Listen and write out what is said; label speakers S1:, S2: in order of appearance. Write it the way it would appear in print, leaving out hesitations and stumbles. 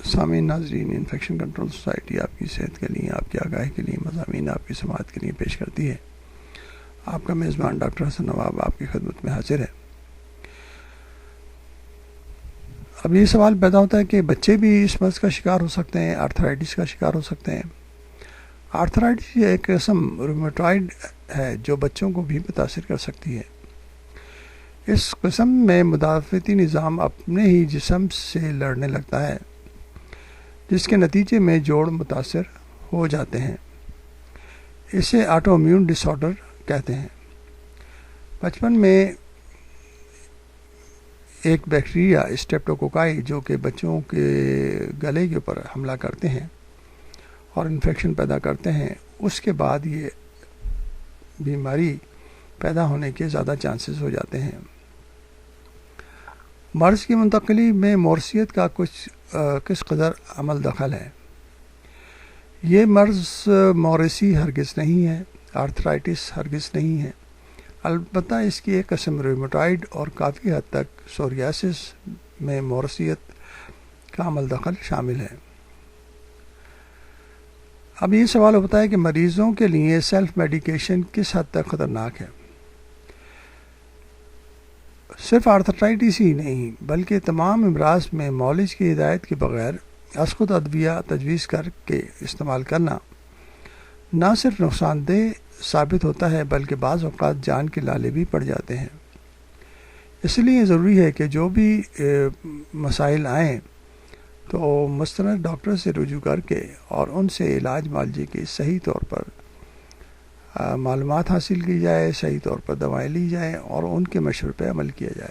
S1: سامعین ناظرین، infection control society آپ کی صحت کے لیے، آپ کی آگاہی کے لیے مضامین آپ کی سماعت کے لیے پیش کرتی ہے۔ آپ کا میزبان ڈاکٹر حسن نواب آپ کی خدمت میں حاضر ہے۔ اب یہ سوال پیدا ہوتا ہے کہ بچے بھی اس مرض کا شکار ہو سکتے ہیں، آرتھرائٹس کا شکار ہو سکتے ہیں۔ آرتھرائٹس ایک قسم رومیٹوائڈ ہے جو بچوں کو بھی متاثر کر سکتی ہے۔ اس قسم میں مدافعتی نظام اپنے ہی جسم سے لڑنے لگتا ہے، جس کے نتیجے میں جوڑ متاثر ہو جاتے ہیں۔ اسے آٹو امیون ڈس آرڈر کہتے ہیں۔ بچپن میں ایک بیکٹیریا اسٹریپٹوکوکائی جو کہ بچوں کے گلے کے اوپر حملہ کرتے ہیں اور انفیکشن پیدا کرتے ہیں، اس کے بعد یہ بیماری پیدا ہونے کے زیادہ چانسز ہو جاتے ہیں۔ مرض کی منتقلی میں موریثیت کا کس قدر عمل دخل ہے؟ یہ مرض موریثی ہرگز نہیں ہے، آرتھرائٹس ہرگز نہیں ہے، البتہ اس کی ایک قسم رومیٹوائڈ اور کافی حد تک سوریاسس میں موریثیت کا عمل دخل شامل ہے۔ اب یہ سوال ہوتا ہے کہ مریضوں کے لیے سیلف میڈیکیشن کس حد تک خطرناک ہے؟ صرف آرتھرائٹس ہی نہیں بلکہ تمام امراض میں معالج کی ہدایت کے بغیر از خود ادویہ تجویز کر کے استعمال کرنا نہ صرف نقصان دہ ثابت ہوتا ہے بلکہ بعض اوقات جان کے لالے بھی پڑ جاتے ہیں۔ اس لیے ضروری ہے کہ جو بھی مسائل آئیں تو مستند ڈاکٹر سے رجوع کر کے اور ان سے علاج معالجے کے صحیح طور پر معلومات حاصل کی جائے، صحیح طور پر دوائیں لی جائیں اور ان کے مشورے پہ عمل کیا جائے۔